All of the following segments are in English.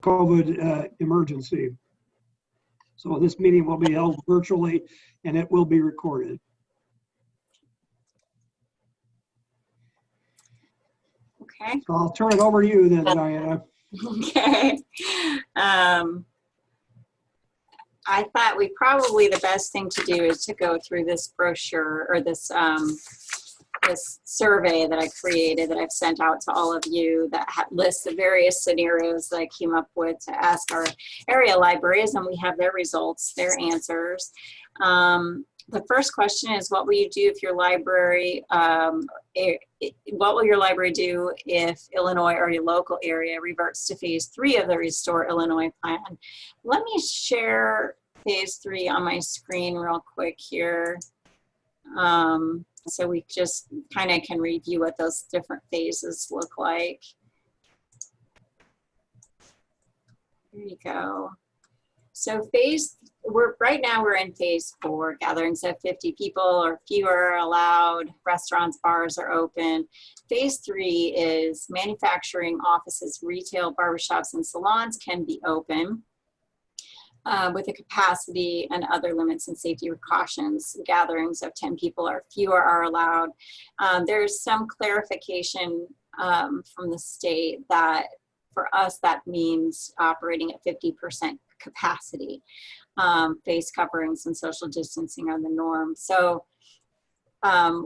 COVID emergency. So this meeting will be held virtually and it will be recorded. Okay. So I'll turn it over to you then, Diana. Okay. I thought the best thing to do is to go through this brochure or this this survey that I created that I've sent out to all of you that lists the various scenarios that I came up with to ask our area libraries, and we have their results, their answers. The first question is, what will you do if your library, what will your library do if Illinois or your local area reverts to phase 3 of the Restore Illinois plan? Let me share phase 3 on my screen real quick here. So we just kind of can review what those different phases look like. There you go. So right now we're in phase 4. Gatherings of 50 people or fewer are allowed. Restaurants, bars are open. Phase 3 is manufacturing, offices, retail, barbershops, and salons can be open. With a capacity and other limits and safety precautions. Gatherings of 10 people or fewer are allowed. There's some clarification from the state that for us that means operating at 50% capacity. Face coverings and social distancing are the norm. So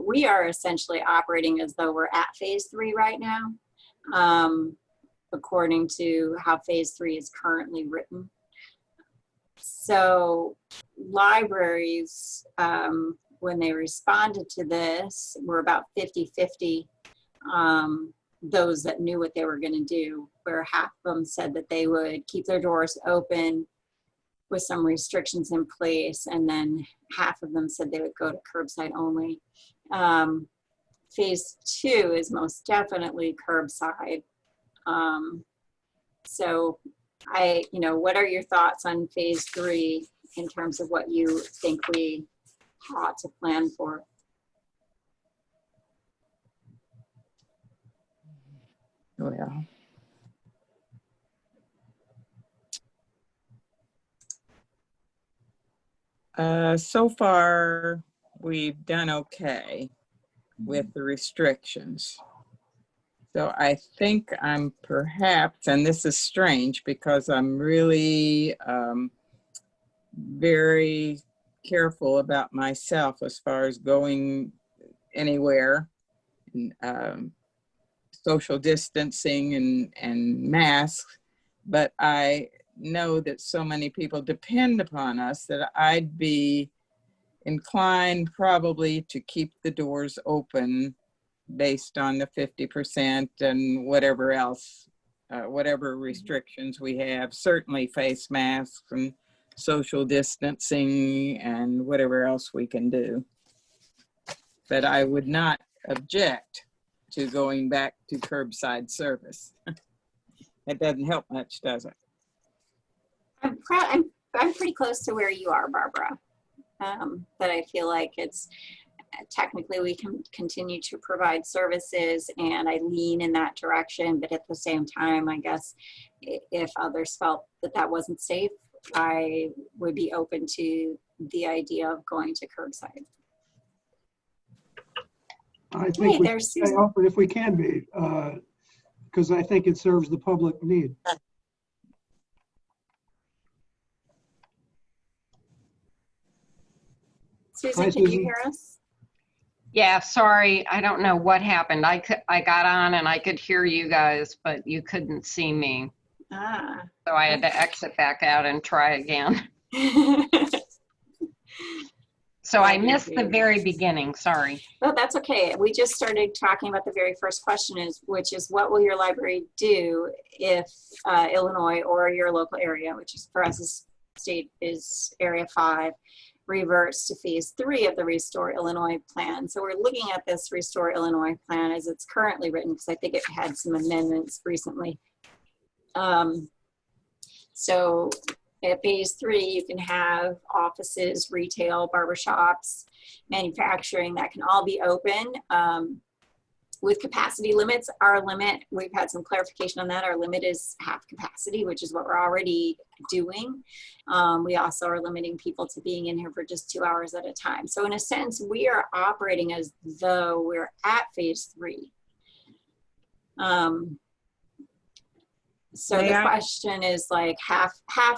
we are essentially operating as though we're at phase 3 right now, according to how phase 3 is currently written. So libraries, when they responded to this, were about 50-50, those that knew what they were going to do, where half of them said that they would keep their doors open with some restrictions in place, and then half of them said they would go to curbside only. Phase 2 is most definitely curbside. So what are your thoughts on phase 3 in terms of what you think we ought to plan for? Well, so far we've done okay with the restrictions. So I think I'm perhaps, and this is strange because I'm really very careful about myself as far as going anywhere, social distancing and masks, but I know that so many people depend upon us that I'd be inclined probably to keep the doors open based on the 50% and whatever else, whatever restrictions we have, certainly face masks and social distancing and whatever else we can do. But I would not object to going back to curbside service. It doesn't help much, does it? I'm pretty close to where you are, Barbara. But I feel like it's technically we can continue to provide services, and I lean in that direction. But at the same time, I guess if others felt that that wasn't safe, I would be open to the idea of going to curbside. I think we should stay open if we can be, because I think it serves the public need. Susan, can you hear us? Yeah, sorry, I don't know what happened. I got on and I could hear you guys, but you couldn't see me. So I had to exit back out and try again. So I missed the very beginning, sorry. Oh, that's okay. We just started talking about the very first question, which is what will your library do if Illinois or your local area, which is for us as state is Area 5, reverts to phase 3 of the Restore Illinois plan. So we're looking at this Restore Illinois plan as it's currently written, because I think it had some amendments recently. So at phase 3, you can have offices, retail, barbershops, manufacturing that can all be open. with capacity limits, our limit, we've had some clarification on that. Our limit is half capacity, which is what we're already doing. We also are limiting people to being in here for just 2 hours at a time. So in a sense, we are operating as though we're at phase 3. So the question is like half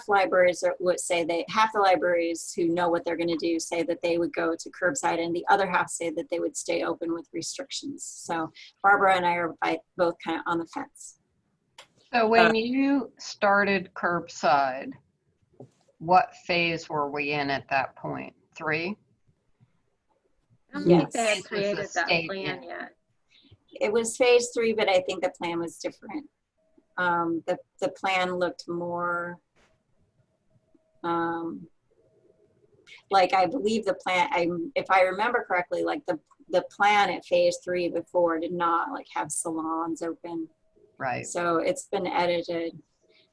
libraries would say half the libraries who know what they're going to do say that they would go to curbside, and the other half say that they would stay open with restrictions. So Barbara and I are both kind of on the fence. So when you started curbside, what phase were we in at that point? 3? I don't think they Yes. had created that State, plan yeah. yet. It was phase 3, but I think the plan was different. The plan looked more like, I believe the plan, if I remember correctly, like the plan at phase 3 before did not like have salons open. Right. So it's been edited.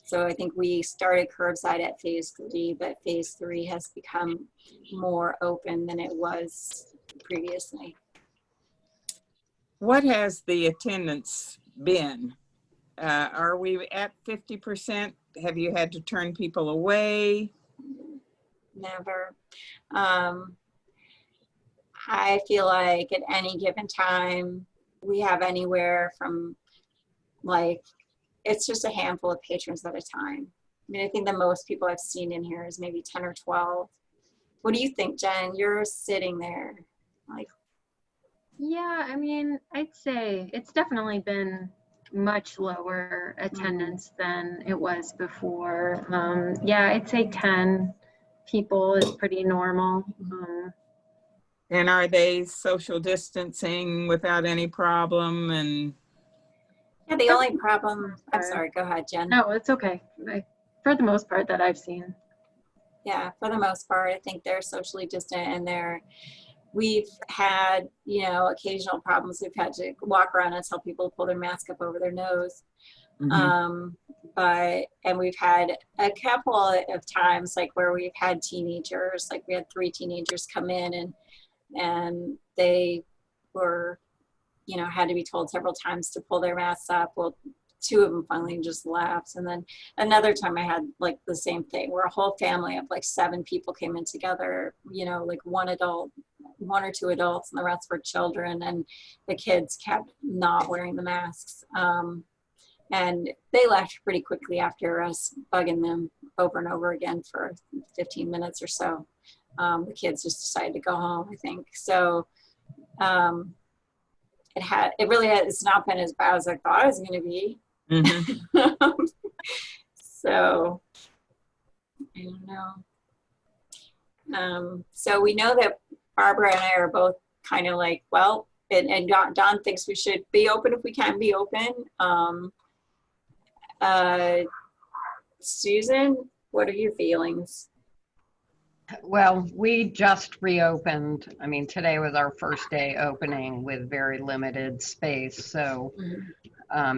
So I think we started curbside at phase 3, but phase 3 has become more open than it was previously. What has the attendance been? Are we at 50%? Have you had to turn people away? Never. I feel like at any given time, we have anywhere from like, it's just a handful of patrons at a time. I mean, I think the most people I've seen in here is maybe 10 or 12. What do you think, Jen? You're sitting there like. Yeah, I mean, I'd say it's definitely been much lower attendance than it was before. Yeah, I'd say 10 people is pretty normal. And are they social distancing without any problem? And Yeah, the only problem, I'm sorry, go ahead, Jen. No, it's okay. For the most part that I've seen. Yeah, for the most part, I think they're socially distant, and we've had, you know, occasional problems. We've had to walk around and tell people to pull their mask up over their nose. And we've had a couple of times like where we've had teenagers, like we had 3 teenagers come in and they were, you know, had to be told several times to pull their masks up. Well, 2 of them finally just left. And then another time I had like the same thing where a whole family of like 7 people came in together, you know, like 1 or 2 adults and the rest were children, and the kids kept not wearing the masks. And they left pretty quickly after us bugging them over and over again for 15 minutes or so. The kids just decided to go home, I think. So it's not been as bad as I thought it was going to be. So I don't know. So we know that Barbara and I are both kind of like, well, and Don thinks we should be open if we can be open. Susan, what are your feelings? Well, we just reopened. I mean, today was our first day opening with very limited space. So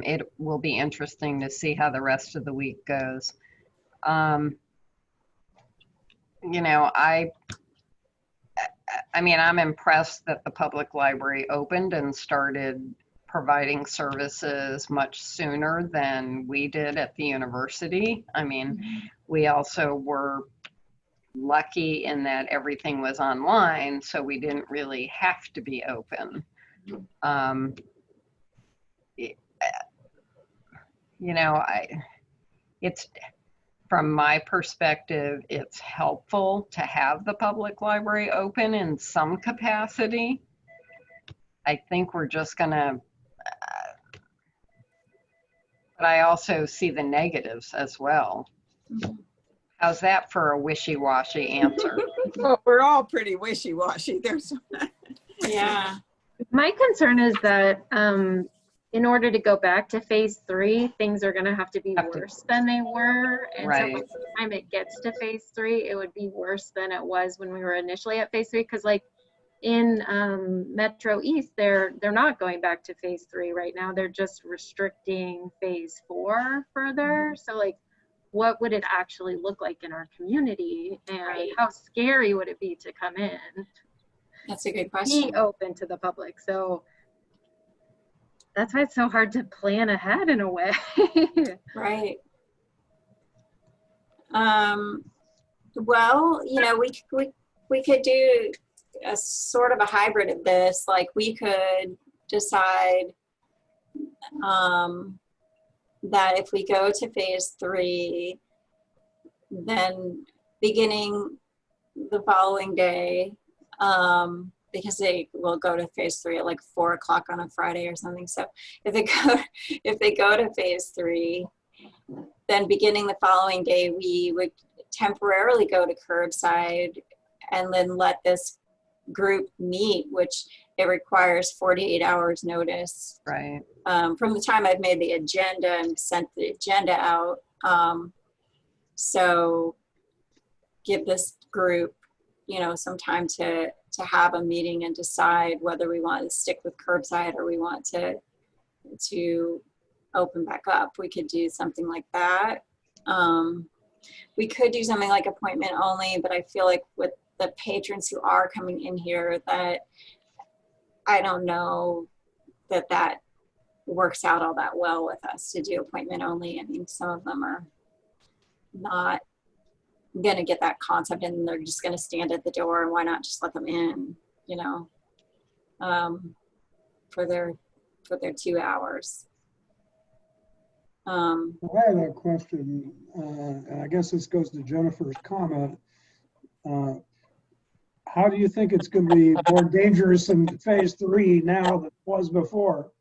it will be interesting to see how the rest of the week goes. You know, I mean, I'm impressed that the public library opened and started providing services much sooner than we did at the university. I mean, we also were lucky in that everything was online, so we didn't really have to be open. You know, it's, from my perspective, it's helpful to have the public library open in some capacity. I think we're just gonna, but I also see the negatives as well. How's that for a wishy-washy answer? well, we're all pretty wishy-washy. Yeah. My concern is that in order to go back to phase 3, things are going to have to be worse than they were. And so by the time it gets to phase 3, it would be worse than it was when we were initially at phase 3. Because like in Metro East, they're not going back to phase 3 right now. They're just restricting phase 4 further. So like, what would it actually look like in our community, and how scary would it be to come in? That's a good question. Be open to the public. So That's why it's so hard to plan ahead in a way. Right. Well, you know, we could do a sort of a hybrid of this. Like we could decide that if we go to phase 3, then beginning the following day, because they will go to phase 3 at like 4 o'clock on a Friday or something. So if they go to phase 3, then beginning the following day, we would temporarily go to curbside and then let this group meet, which it requires 48 hours notice. Right. From the time I've made the agenda and sent the agenda out. So give this group, you know, some time to have a meeting and decide whether we want to stick with curbside or we want to open back up. We could do something like that. We could do something like appointment only, but I feel like with the patrons who are coming in here, that I don't know that works out all that well with us to do appointment only. I mean, some of them are not going to get that concept and they're just going to stand at the door, and why not just let them in, you know, for their 2 hours. I have a question, and I guess this goes to Jennifer's comment. How do you think it's going to be more dangerous in phase 3 now than it was before?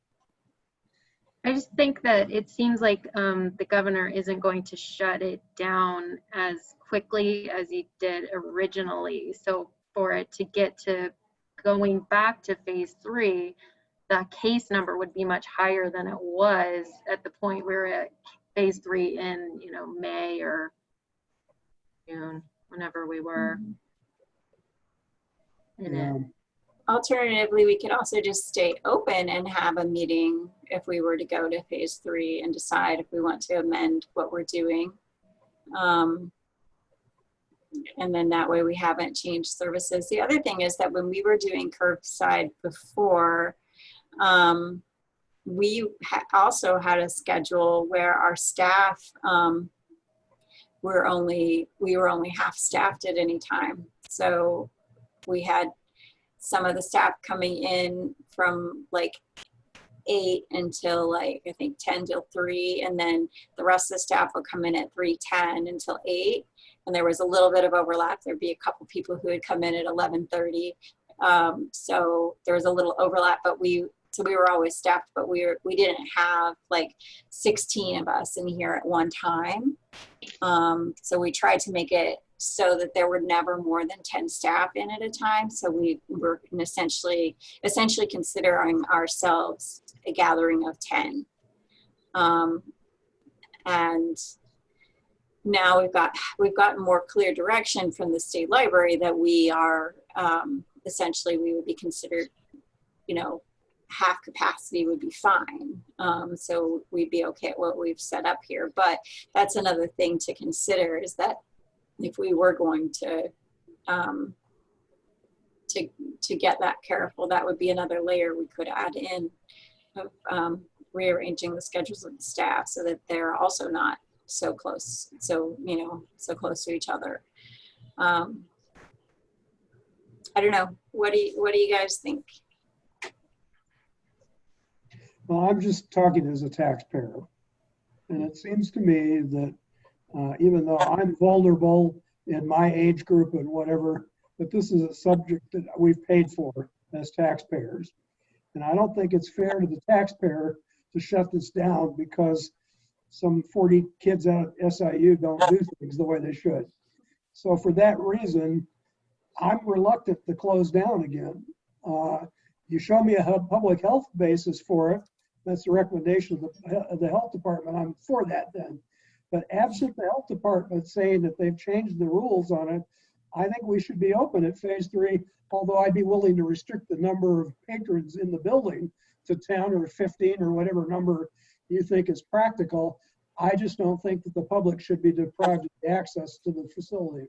I just think that it seems like the governor isn't going to shut it down as quickly as he did originally. So for it to get to going back to phase 3, the case number would be much higher than it was at the point we were at phase 3 in, you know, May or June, whenever we were in it. Alternatively, we could also just stay open and have a meeting if we were to go to phase 3 and decide if we want to amend what we're doing. And then that way we haven't changed services. The other thing is that when we were doing curbside before, we also had a schedule where our staff, we were only half staffed at any time. So we had some of the staff coming in from like 8 until like, I think 10 till 3. And then the rest of the staff would come in at 3:10 until 8. And there was a little bit of overlap. There'd be a couple people who had come in at 11:30. So there was a little overlap, but we were always staffed, but we didn't have like 16 of us in here at one time. So we tried to make it so that there were never more than 10 staff in at a time. So we were essentially considering ourselves a gathering of 10. And now we've gotten more clear direction from the state library that we are essentially, we would be considered, you know, half capacity would be fine. So we'd be okay at what we've set up here. But that's another thing to consider, is that if we were going to get that careful, that would be another layer we could add in of rearranging the schedules of the staff so that they're also not so close, so close to each other. I don't know. What do you guys think? Well, I'm just talking as a taxpayer. And it seems to me that even though I'm vulnerable in my age group and whatever, but this is a subject that we've paid for as taxpayers. And I don't think it's fair to the taxpayer to shut this down because some 40 kids out at SIU don't do things the way they should. So for that reason, I'm reluctant to close down again. You show me a public health basis for it, that's the recommendation of the health department, I'm for that then. But absent the health department saying that they've changed the rules on it, I think we should be open at phase 3, although I'd be willing to restrict the number of patrons in the building to 10 or 15 or whatever number you think is practical. I just don't think that the public should be deprived of access to the facility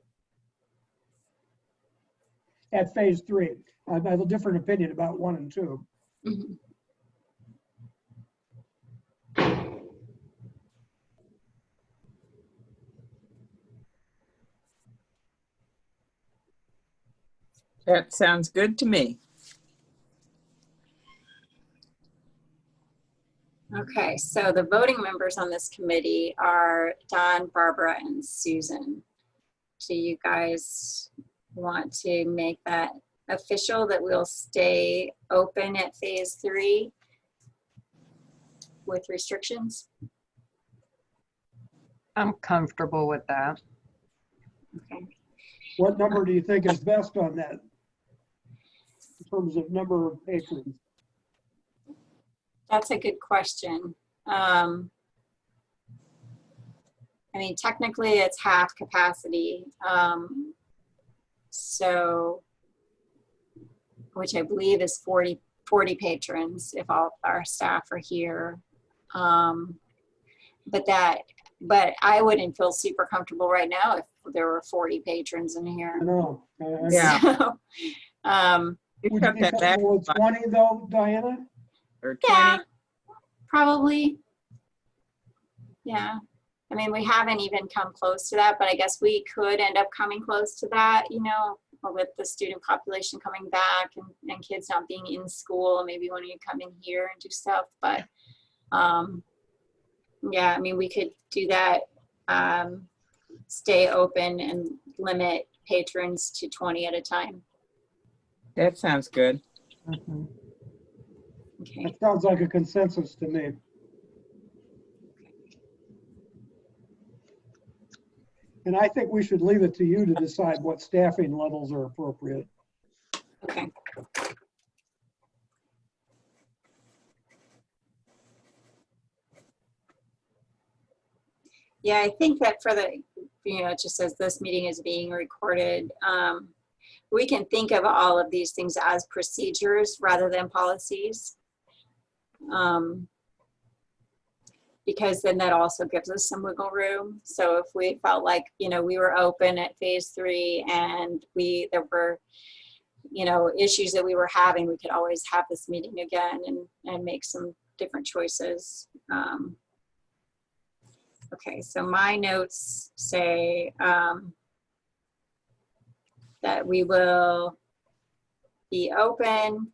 at phase 3. I have a different opinion about 1 and 2. Mm-hmm. That sounds good to me. Okay, so the voting members on this committee are Don, Barbara, and Susan. Do you guys want to make that official that we'll stay open at phase 3 with restrictions? I'm comfortable with that. Okay. What number do you think is best on that? In terms of number of patrons? That's a good question. I mean, technically it's half capacity. So, which I believe is 40 patrons if all our staff are here. But I wouldn't feel super comfortable right now if there were 40 patrons in here. I know. Yeah. So, You Would you cut be that back comfortable with 20 though, Diana? or 20. yeah, probably. Yeah. I mean, we haven't even come close to that, but I guess we could end up coming close to that, you know, with the student population coming back and kids not being in school and maybe wanting to come in here and do stuff. But yeah, I mean, we could do that, stay open and limit patrons to 20 at a time. That sounds good. Mhm. Okay. That sounds like a consensus to me. And I think we should leave it to you to decide what staffing levels are appropriate. Okay. Yeah, I think that for the, you know, it just says this meeting is being recorded. We can think of all of these things as procedures rather than policies. Because then that also gives us some wiggle room. So if we felt like, you know, we were open at phase 3 and there were, you know, issues that we were having, we could always have this meeting again and make some different choices. Okay, so my notes say that we will be open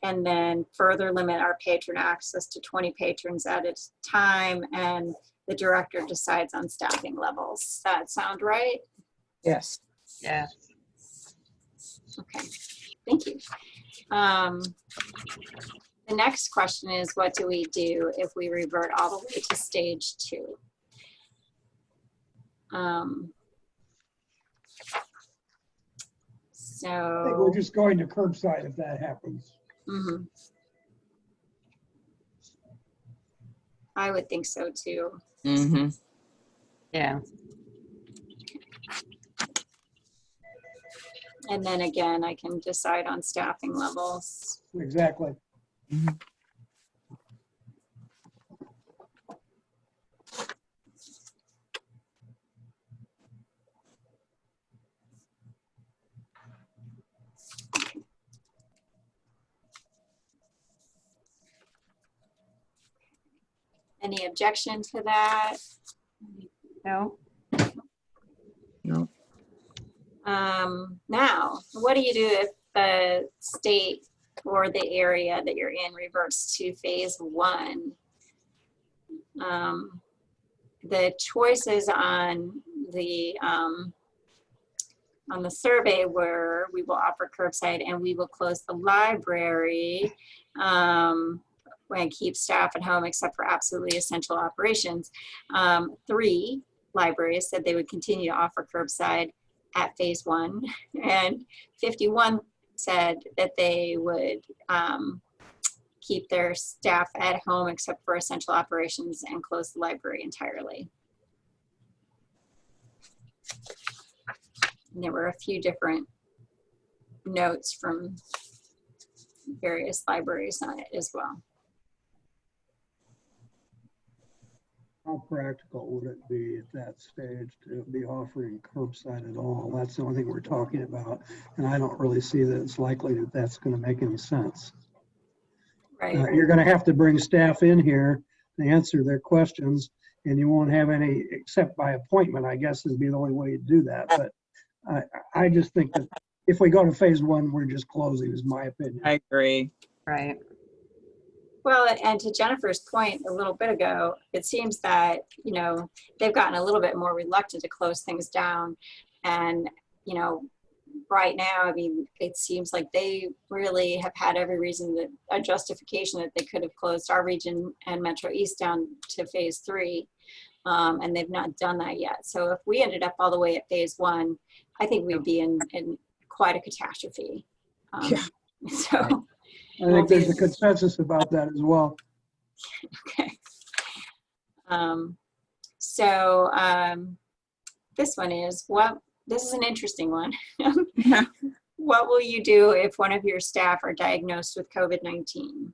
and then further limit our patron access to 20 patrons at a time, and the director decides on staffing levels. Does that sound right? Yes. Yeah. Okay, thank you. The next question is, what do we do if we revert all the way to stage 2? I think we're So, just going to curbside if that happens. mhm. I would think so too. Mm-hmm. Yeah. And then again, I can decide on staffing levels. Exactly. Any objection to that? No. No. Now, what do you do if the state or the area that you're in reverts to phase 1? The choices on the survey were we will offer curbside and we will close the library and keep staff at home except for absolutely essential operations. 3 libraries said they would continue to offer curbside at phase 1, and 51 said that they would keep their staff at home except for essential operations and close the library entirely. And there were a few different notes from various libraries on it as well. How practical would it be at that stage to be offering curbside at all? That's the only thing we're talking about. And I don't really see that it's likely that that's going to make any sense. Right. You're going to have to bring staff in here to answer their questions, and you won't have any except by appointment, I guess, would be the only way to do that. But I just think that if we go to phase one, we're just closing, is my opinion. I agree. Right. Well, and to Jennifer's point a little bit ago, it seems that, you know, they've gotten a little bit more reluctant to close things down. And, you know, right now, I mean, it seems like they really have had every reason that a justification that they could have closed our region and Metro East down to phase three. And they've not done that yet. So if we ended up all the way at phase one, I think we'd be in quite a catastrophe. Yeah. So. I think there's a consensus about that as well. Okay. This one is, this is an interesting one. What will you do if one of your staff are diagnosed with COVID-19?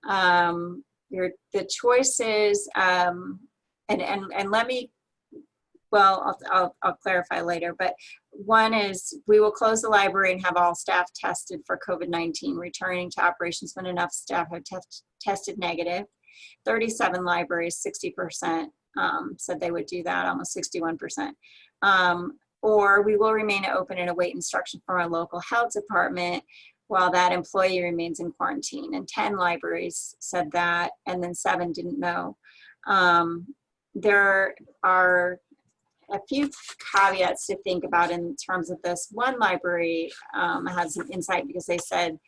The choices, and let me, well, I'll clarify later, but one is we will close the library and have all staff tested for COVID-19, returning to operations when enough staff have tested negative. 37 libraries, 60% said they would do that, almost 61%. Or we will remain open and await instruction from our local health department while that employee remains in quarantine. And 10 libraries said that, and then 7 didn't know. There are a few caveats to think about in terms of this. One library has some insight because they said,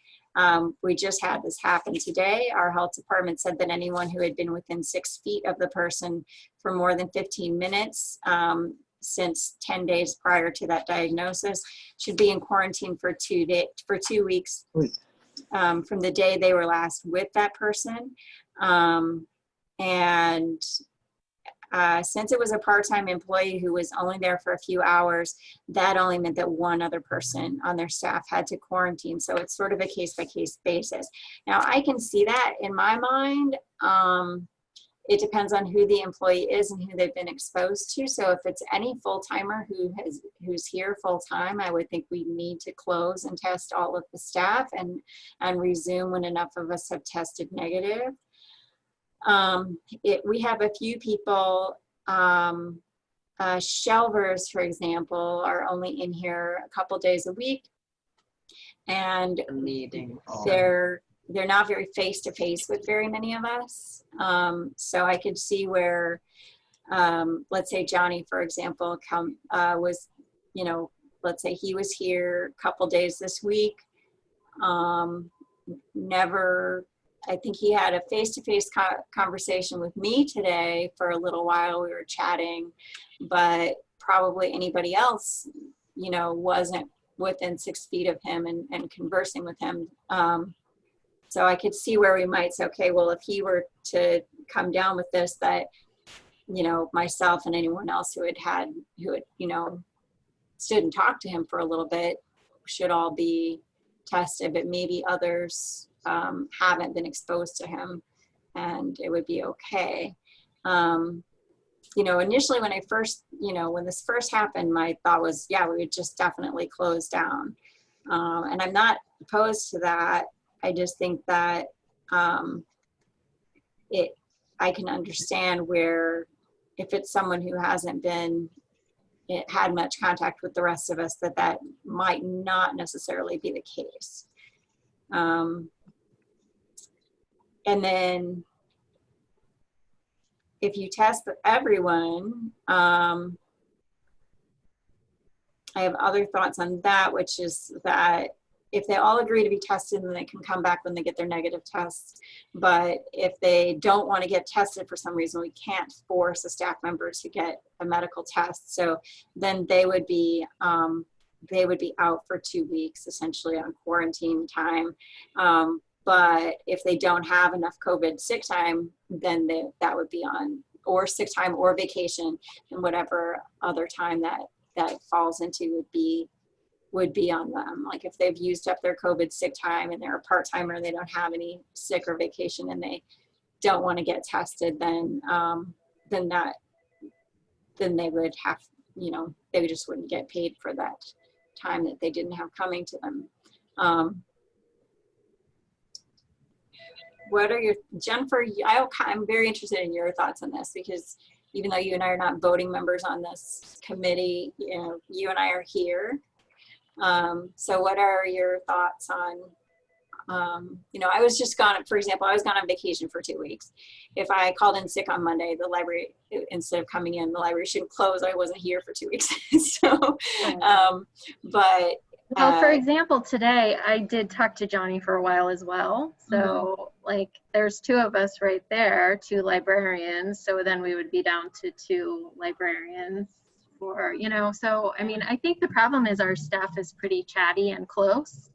we just had this happen today. Our health department said that anyone who had been within 6 feet of the person for more than 15 minutes since 10 days prior to that diagnosis should be in quarantine for 2 weeks from the day they were last with that person. Since it was a part-time employee who was only there for a few hours, that only meant that one other person on their staff had to quarantine. So it's sort of a case-by-case basis. Now, I can see that in my mind. It depends on who the employee is and who they've been exposed to. So if it's any full-timer who's here full-time, I would think we need to close and test all of the staff and resume when enough of us have tested negative. We have a few people, shelvers, for example, are only in here a couple days a week, and they're not very face-to-face with very many of us. So I could see where, let's say Johnny, for example, was, you know, let's say he was here a couple days this week, I think he had a face-to-face conversation with me today for a little while. We were chatting, but probably anybody else, you know, wasn't within 6 feet of him and conversing with him. So I could see where we might say, okay, well, if he were to come down with this, that, you know, myself and anyone else who had, you know, stood and talked to him for a little bit should all be tested, but maybe others haven't been exposed to him and it would be okay. You know, initially when when this first happened, my thought was, yeah, we would just definitely close down. And I'm not opposed to that. I just think that I can understand where if it's someone who hasn't had much contact with the rest of us, that might not necessarily be the case. And then if you test everyone, I have other thoughts on that, which is that if they all agree to be tested, then they can come back when they get their negative tests. But if they don't want to get tested for some reason, we can't force the staff members to get a medical test. So then they would be out for 2 weeks, essentially on quarantine time. But if they don't have enough COVID sick time, then that would be on, or sick time or vacation, and whatever other time that falls into would be on them. Like if they've used up their COVID sick time and they're a part-timer and they don't have any sick or vacation and they don't want to get tested, then they would have, you know, they just wouldn't get paid for that time that they didn't have coming to them. What are Jennifer, I'm very interested in your thoughts on this, because even though you and I are not voting members on this committee, you know, you and I are here. So what are your thoughts on, you know, I was just gone, for example, I was gone on vacation for 2 weeks. If I called in sick on Monday, the library, instead of coming in, the library shouldn't close. I wasn't here for 2 weeks. So, but. Well, for example, today I did talk to Johnny for a while as well. So like there's 2 of us right there, 2 librarians. So then we would be down to 2 librarians for, you know, so I mean, I think the problem is our staff is pretty chatty and close.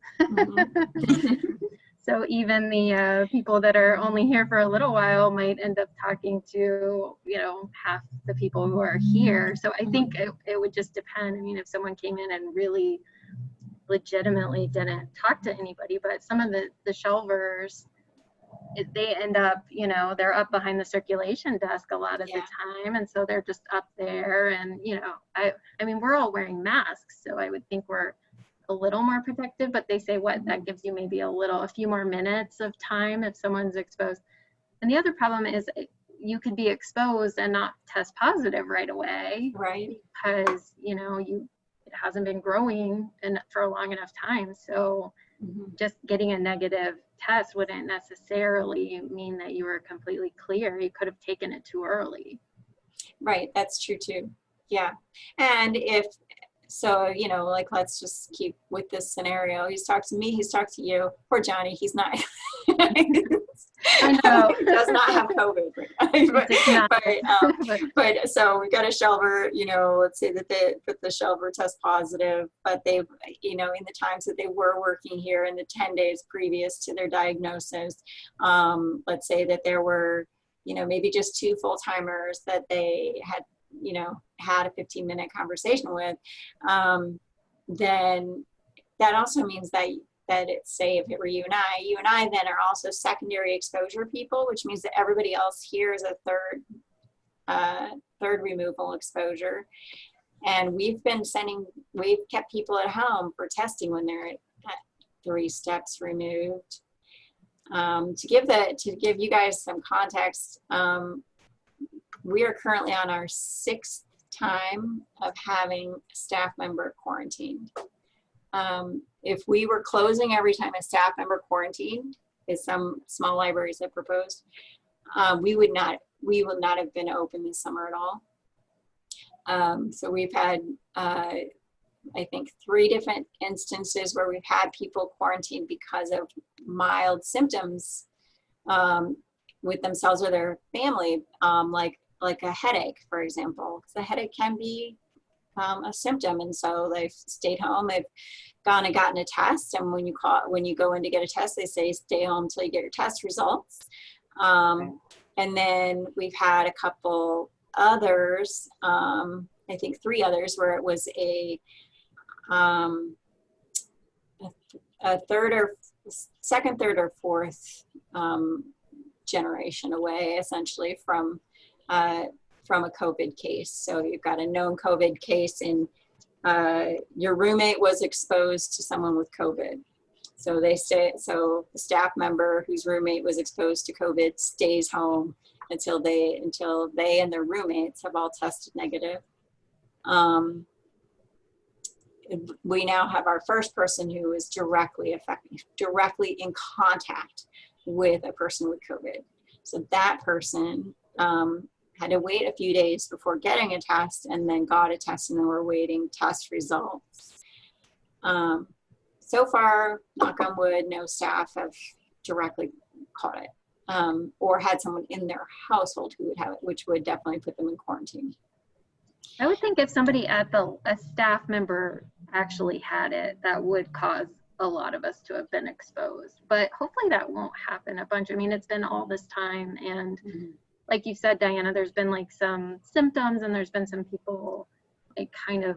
So even the people that are only here for a little while might end up talking to, you know, half the people who are here. So I think it would just depend. I mean, if someone came in and really legitimately didn't talk to anybody, but some of the shelvers, they end up, you know, they're up behind the circulation desk a lot of the time, and so they're just up there, and you know, I mean, we're all wearing masks, so I would think we're a little more protective, but they say what that gives you maybe a few more minutes of time if someone's exposed. And the other problem is you could be exposed and not test positive right away, right? Because you know it hasn't been growing for a long enough time. So just getting a negative test wouldn't necessarily mean that you were completely clear. You could have taken it too early. Right, that's true too. Yeah. And if, so, you know, like, let's just keep with this scenario. He's talked to me, he's talked to you. Poor Johnny, he's not, I know. he does not have COVID. But so we got a shelver, you know, let's say that the shelver test positive, but they've, you know, in the times that they were working here in the 10 days previous to their diagnosis, let's say that there were, you know, maybe just 2 full-timers that they had, you know, had a 15-minute conversation with, then that also means that it's, say, if it were you and I then are also secondary exposure people, which means that everybody else here is a third removal exposure. And we've kept people at home for testing when they're at 3 steps removed. To give you guys some context, we are currently on our 6th time of having a staff member quarantined. If we were closing every time a staff member quarantined, as some small libraries have proposed, we would not have been open this summer at all. So we've had, I think, 3 different instances where we've had people quarantined because of mild symptoms with themselves or their family, like a headache, for example. The headache can be a symptom, and so they've stayed home. They've gone and gotten a test, and when you go in to get a test, they say stay home until you get your test results. And then we've had a couple others, I think 3 others, where it was a second, third, or fourth generation away, essentially, from a COVID case. So you've got a known COVID case, and your roommate was exposed to someone with COVID. So so the staff member whose roommate was exposed to COVID stays home until they and their roommates have all tested negative. We now have our first person who is directly in contact with a person with COVID. So that person had to wait a few days before getting a test, and then got a test, and then we're waiting test results. So far, knock on wood, no staff have directly caught it, or had someone in their household who would have it, which would definitely put them in quarantine. I would think if somebody a staff member actually had it, that would cause a lot of us to have been exposed. But hopefully that won't happen a bunch. I mean, it's been all this time, and like you said, Diana, there's been like some symptoms, and there's been some people like kind of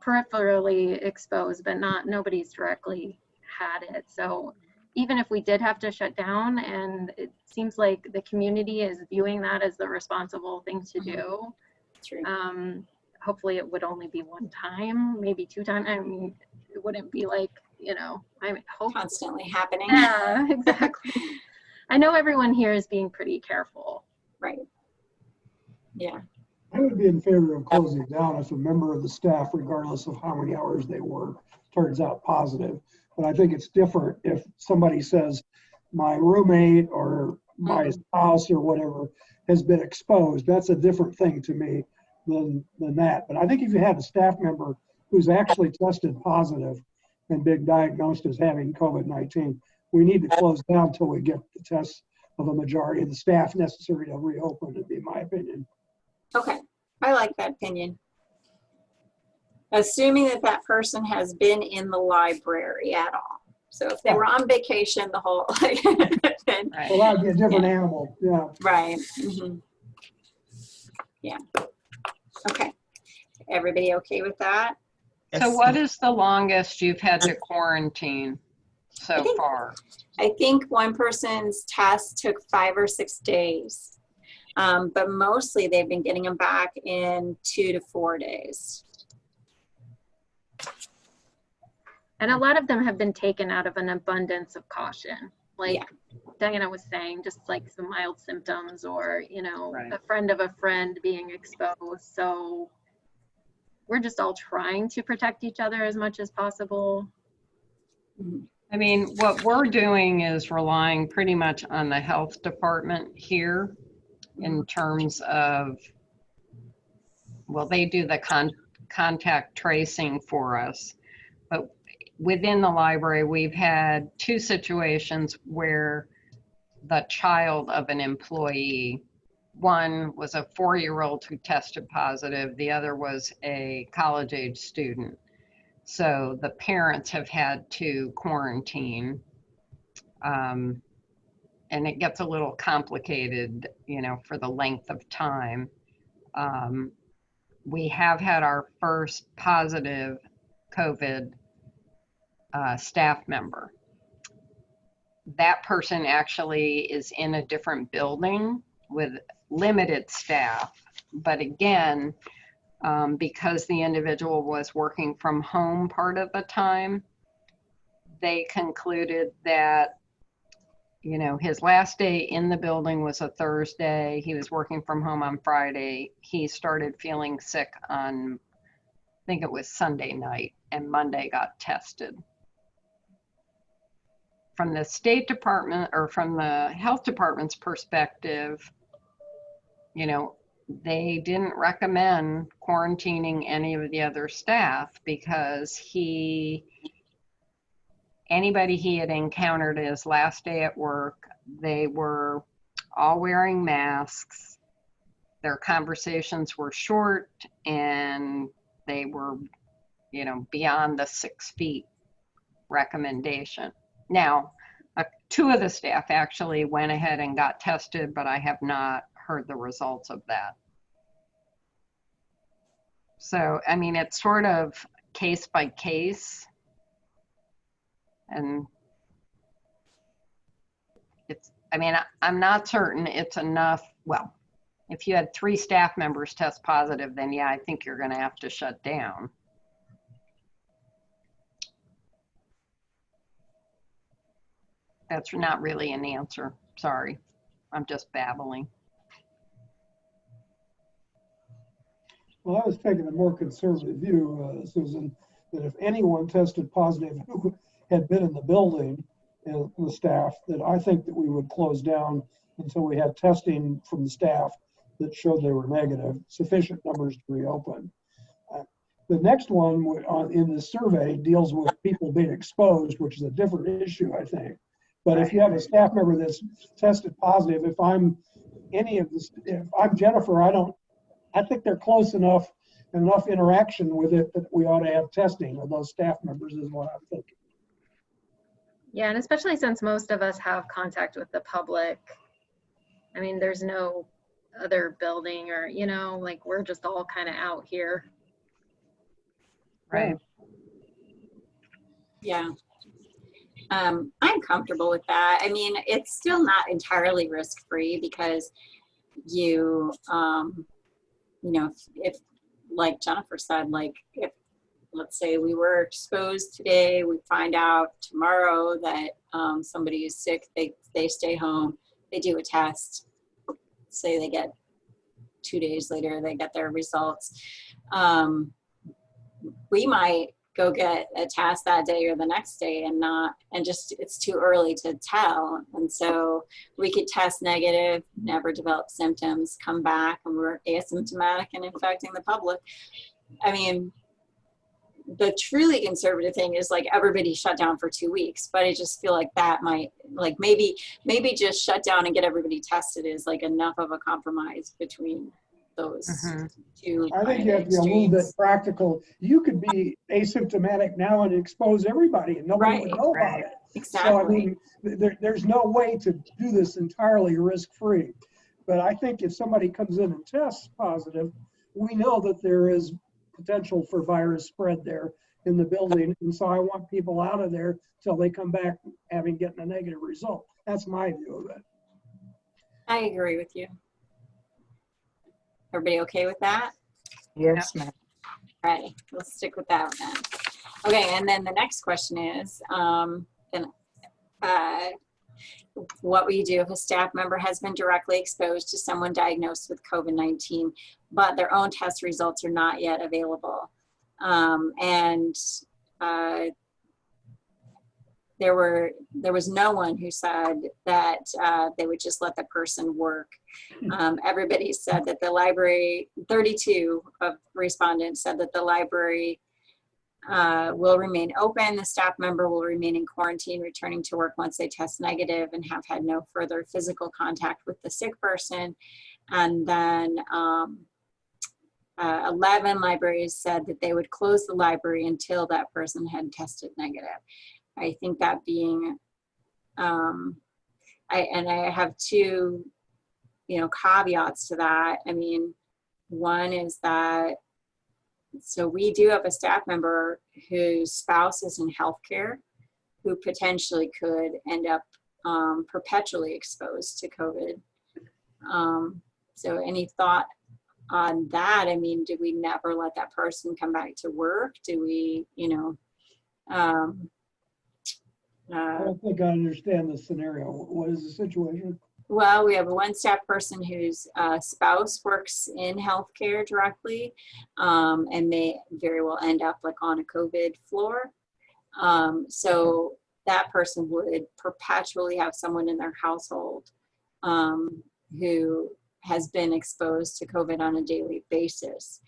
peripherally exposed, but nobody's directly had it. So even if we did have to shut down, and it seems like the community is viewing that as the responsible thing to do, hopefully it would only be 1 time, maybe 2 times. I mean, it wouldn't be like, you know, I hope constantly happening. Yeah, exactly. I know everyone here is being pretty careful. Right. Yeah. I would be in favor of closing down if a member of the staff, regardless of how many hours they work, turns out positive. But I think it's different if somebody says, my roommate or my spouse or whatever has been exposed. That's a different thing to me than that. But I think if you have a staff member who's actually tested positive and been diagnosed as having COVID-19, we need to close down until we get the tests of a majority of the staff necessary to reopen, would be my opinion. Okay, I like that opinion. Assuming that that person has been in the library at all. So if they were on vacation the whole, then, Right. Well, that'd be a different animal, yeah. right. Mhm. Yeah. Okay. Everybody okay with that? So Yes. what is the longest you've had to quarantine I so think- far? I think one person's test took 5 or 6 days, but mostly they've been getting them back in 2 to 4 days. And a lot of them have been taken out of an abundance of caution. Like Yeah. Diana was saying, just like some mild symptoms or, you know, Right. a friend of a friend being exposed. So we're just all trying to protect each other as much as possible. I mean, what we're doing is relying pretty much on the health department here in terms of, well, they do the contact tracing for us. But within the library, we've had 2 situations where the child of an employee, one was a 4-year-old who tested positive, the other was a college-age student. So the parents have had to quarantine. And it gets a little complicated, you know, for the length of time. We have had our first positive COVID staff member. That person actually is in a different building with limited staff. But again, because the individual was working from home part of the time, they concluded that, you know, his last day in the building was a Thursday. He was working from home on Friday. He started feeling sick on, I think it was Sunday night, and Monday got tested. From the State Department or from the health department's perspective, you know, they didn't recommend quarantining any of the other staff because anybody he had encountered his last day at work, they were all wearing masks. Their conversations were short and they were, you know, beyond the 6 feet recommendation. Now, 2 of the staff actually went ahead and got tested, but I have not heard the results of that. So, I mean, it's sort of case by case. And I mean, I'm not certain it's enough. Well, if you had 3 staff members test positive, then yeah, I think you're going to have to shut down. That's not really an answer. Sorry. I'm just babbling. Well, I was taking a more conservative view, Susan, that if anyone tested positive who had been in the building and the staff, that I think that we would close down until we had testing from the staff that showed they were negative, sufficient numbers to reopen. The next one in the survey deals with people being exposed, which is a different issue, I think. But if you have a staff member that's tested positive, if I'm if I'm Jennifer, I think they're close enough interaction with it that we ought to have testing of those staff members is what I'm thinking. Yeah, and especially since most of us have contact with the public. I mean, there's no other building or, you know, like we're just all kind of out here. Right. Yeah. I'm comfortable with that. I mean, it's still not entirely risk-free because you know, if like Jennifer said, like if let's say we were exposed today, we find out tomorrow that somebody is sick, they stay home, they do a test, say they get 2 days later they get their results. We might go get a test that day or the next day and just it's too early to tell. And so we could test negative, never develop symptoms, come back and we're asymptomatic and infecting the public. I mean, the truly conservative thing is like everybody shut down for 2 weeks, but I just feel like that might, like maybe just shut down and get everybody tested is like enough of a compromise between those two. I think kind you of have to be a little bit extremes. practical. You could be asymptomatic now and expose everybody and nobody would Right. know about Right. it. Exactly. So I mean, there's no way to do this entirely risk-free. But I think if somebody comes in and tests positive, we know that there is potential for virus spread there in the building. And so I want people out of there till they come back having gotten a negative result. That's my view of it. I agree with you. Everybody okay with that? Yes, ma'am. All right, let's stick with that then. Okay, and then the next question is, what will you do if a staff member has been directly exposed to someone diagnosed with COVID-19, but their own test results are not yet available? There was no one who said that they would just let the person work. Everybody said that the library, 32 of respondents said that the library will remain open. The staff member will remain in quarantine, returning to work once they test negative and have had no further physical contact with the sick person. And then 11 libraries said that they would close the library until that person had tested negative. I think that being, I have two, caveats to that. I mean, one is that, so we do have a staff member whose spouse is in healthcare who potentially could end up perpetually exposed to COVID. So any thought on that? I mean, do we never let that person come back to work? Do we, I don't think I understand the scenario. What is the situation? well, we have one staff person whose spouse works in healthcare directly, and may very well end up like on a COVID floor. So that person would perpetually have someone in their household who has been exposed to COVID on a daily basis.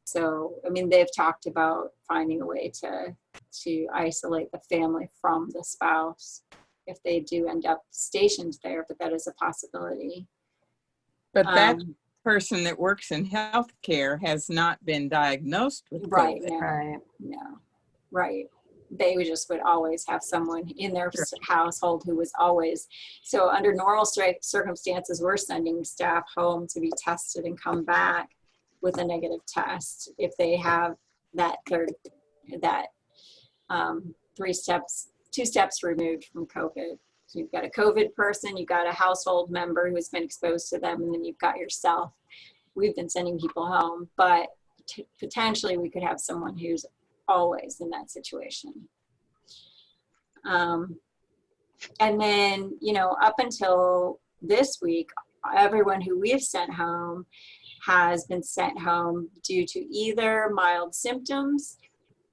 So, I mean, they've talked about finding a way to isolate the family from the spouse if they do end up stationed there, but that is a possibility. But that person that works in healthcare has not been diagnosed with COVID. Right, no, Right. no, right. They would always have someone in their household who was always, so under normal circumstances, we're sending staff home to be tested and come back with a negative test if they have that two steps removed from COVID. So you've got a COVID person, you've got a household member who's been exposed to them, and then you've got yourself. We've been sending people home, but potentially we could have someone who's always in that situation. And then, up until this week, everyone who we've sent home has been sent home due to either mild symptoms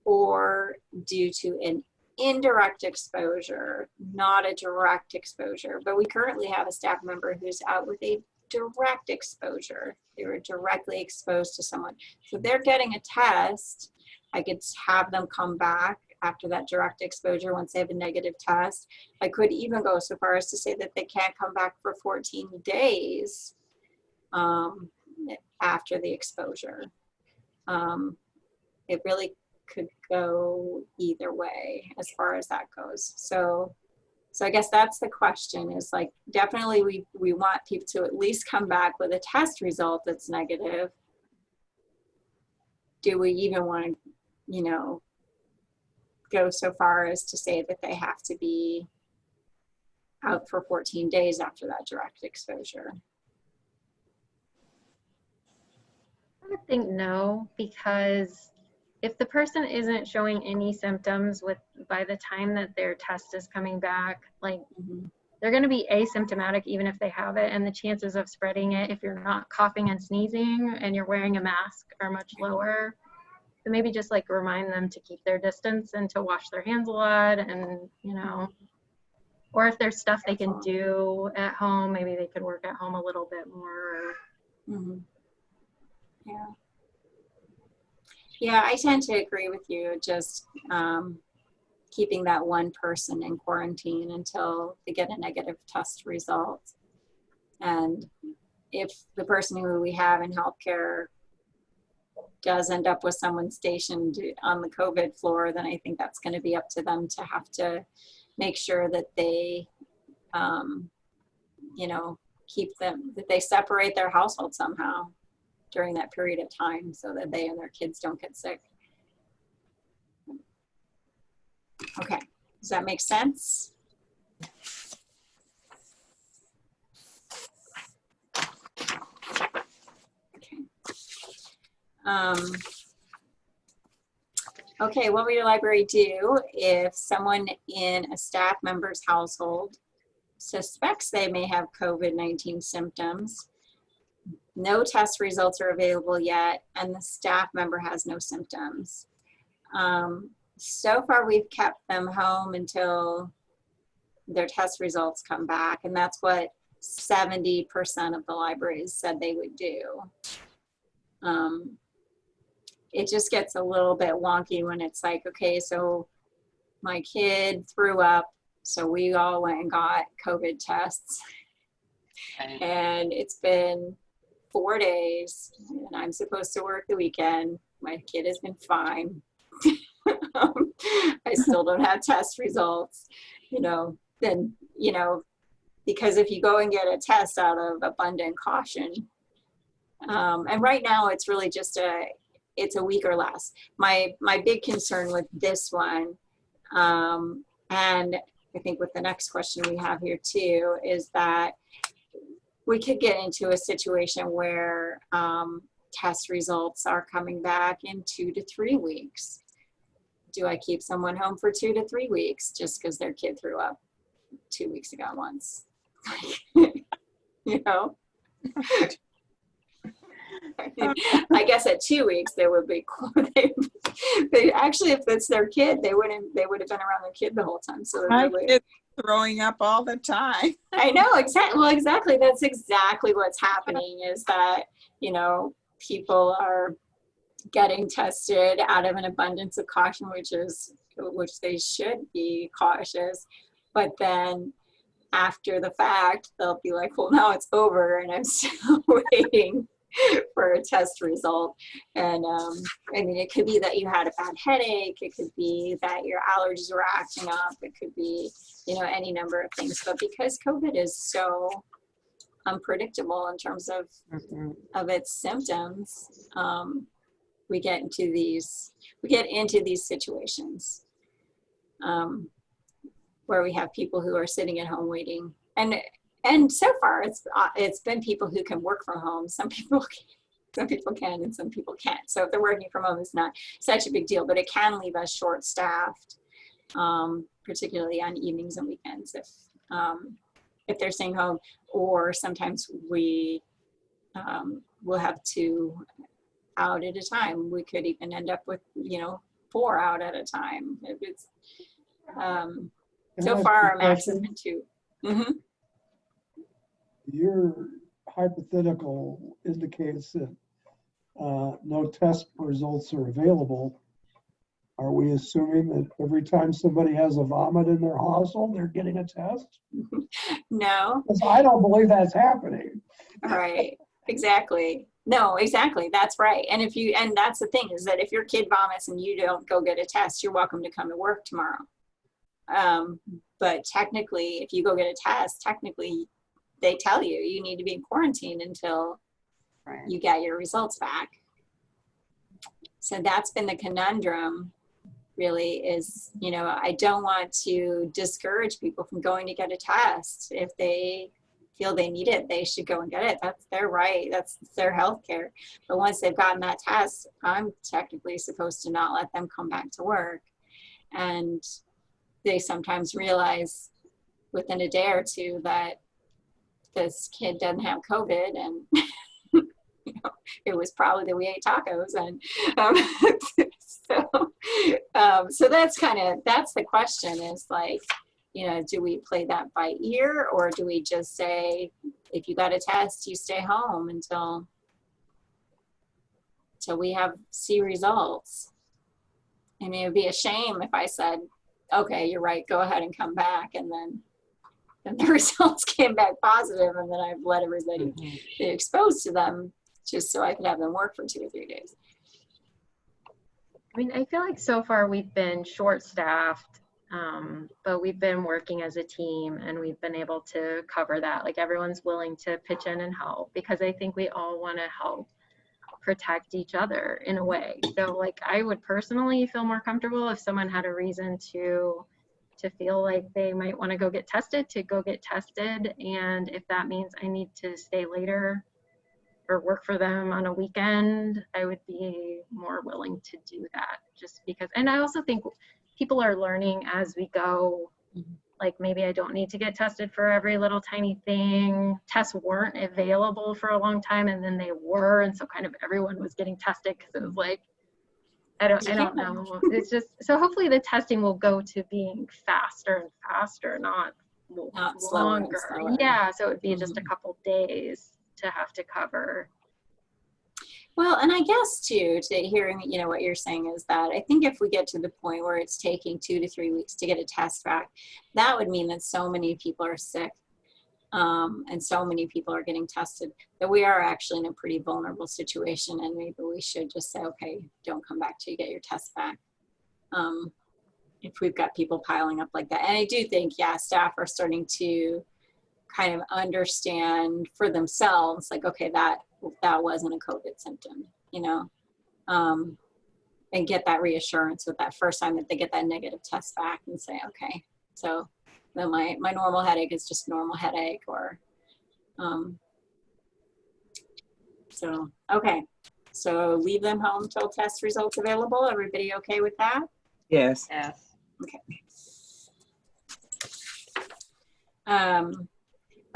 or due to an indirect exposure, not a direct exposure. But we currently have a staff member who's out with a direct exposure. They were directly exposed to someone. So they're getting a test. I could have them come back after that direct exposure once they have a negative test. I could even go so far as to say that they can't come back for 14 days after the exposure. It really could go either way as far as that goes. So I guess that's the question, is like, definitely we want people to at least come back with a test result that's negative. Do we even want to, go so far as to say that they have to be out for 14 days after that direct exposure? I would think no, because if the person isn't showing any symptoms by the time that their test is coming back, like they're going to be asymptomatic even if they have it, and the chances of spreading it if you're not coughing and sneezing and you're wearing a mask are much lower. So maybe just like remind them to keep their distance and to wash their hands a lot, and or if there's stuff they can do at home, maybe they could work at home a little bit more. Mhm. Yeah. Yeah, I tend to agree with you. Just keeping that one person in quarantine until they get a negative test result. And if the person who we have in healthcare does end up with someone stationed on the COVID floor, then I think that's going to be up to them to have to make sure that they, keep them, that they separate their household somehow during that period of time so that they and their kids don't get sick. Okay, does that make sense? Okay. Okay, what will your library do if someone in a staff member's household suspects they may have COVID-19 symptoms, no test results are available yet, and the staff member has no symptoms? So far, we've kept them home until their test results come back, and that's what 70% of the libraries said they would do. It just gets a little bit wonky when it's like, okay, so my kid threw up, so we all went and got COVID tests, and it's been 4 days, and I'm supposed to work the weekend. My kid has been fine. I still don't have test results, then, because if you go and get a test out of abundant caution, and right now it's really just it's a week or less. My big concern with this one, and I think with the next question we have here too, is that we could get into a situation where test results are coming back in 2 to 3 weeks. Do I keep someone home for 2 to 3 weeks just because their kid threw up 2 weeks ago once? I guess at 2 weeks they would be. They actually, if it's their kid, they would have been around their kid the whole time. So My really, kid's throwing up all the time. I know, exactly. Well, exactly. That's exactly what's happening, is that, people are getting tested out of an abundance of caution, which they should be cautious. But then after the fact, they'll be like, well, now it's over and I'm still waiting for a test result. And it could be that you had a bad headache. It could be that your allergies were acting up. It could be, any number of things. But because COVID is so unpredictable in terms of its symptoms, we get into these situations where we have people who are sitting at home waiting, and so far it's been people who can work from home. Some people can and some people can't. So if they're working from home, it's not such a big deal, but it can leave us short-staffed, particularly on evenings and weekends if they're staying home. Or sometimes we will have 2 out at a time. We could even end up with 4 out at a time. If it's so far our max has been 2. Mm-hmm. Your hypothetical indicates that no test results are available. Are we assuming that every time somebody has a vomit in their household, they're getting a test? No. Because I don't believe that's happening. Right. Exactly. No, exactly. That's right. And that's the thing, is that if your kid vomits and you don't go get a test, you're welcome to come to work tomorrow. But technically, if you go get a test, technically they tell you need to be in quarantine until you get your results back. So that's been the conundrum, really, is, I don't want to discourage people from going to get a test. If they feel they need it, they should go and get it. That's their right. That's their health care. But once they've gotten that test, I'm technically supposed to not let them come back to work. And they sometimes realize within a day or two that this kid doesn't have COVID, and you know, it was probably that we ate tacos, and so that's the question, is like, you know, do we play that by ear, or do we just say, if you got a test, you stay home until we see results? I mean, it would be a shame if I said, okay, you're right, go ahead and come back, and then the results came back positive, and then I've let everybody be exposed to them just so I could have them work for 2 or 3 days. I mean, I feel like so far we've been short-staffed, but we've been working as a team, and we've been able to cover that. Like, everyone's willing to pitch in and help, because I think we all want to help protect each other in a way. So like, I would personally feel more comfortable if someone had a reason to feel like they might want to go get tested, to go get tested. And if that means I need to stay later or work for them on a weekend, I would be more willing to do that, just because. And I also think people are learning as we go. Like, maybe I don't need to get tested for every little tiny thing. Tests weren't available for a long time, and then they were, and so kind of everyone was getting tested, because it was like, I don't know. It's just, so hopefully the testing will go to being faster and faster, not longer. Slower. Yeah, so it would be just a couple days to have to cover. Well, and I guess too, to hearing, you know, what you're saying is that I think if we get to the point where it's taking 2 to 3 weeks to get a test back, that would mean that so many people are sick, and so many people are getting tested, that we are actually in a pretty vulnerable situation, and maybe we should just say, okay, don't come back till you get your test back. If we've got people piling up like that. And I do think, yeah, staff are starting to kind of understand for themselves, like, okay, that wasn't a COVID symptom, you know, and get that reassurance with that first time that they get that negative test back, and say, okay, so then my normal headache is just normal headache, or, so, okay. So leave them home till test results available. Everybody okay with that? Yes. Yes. Okay.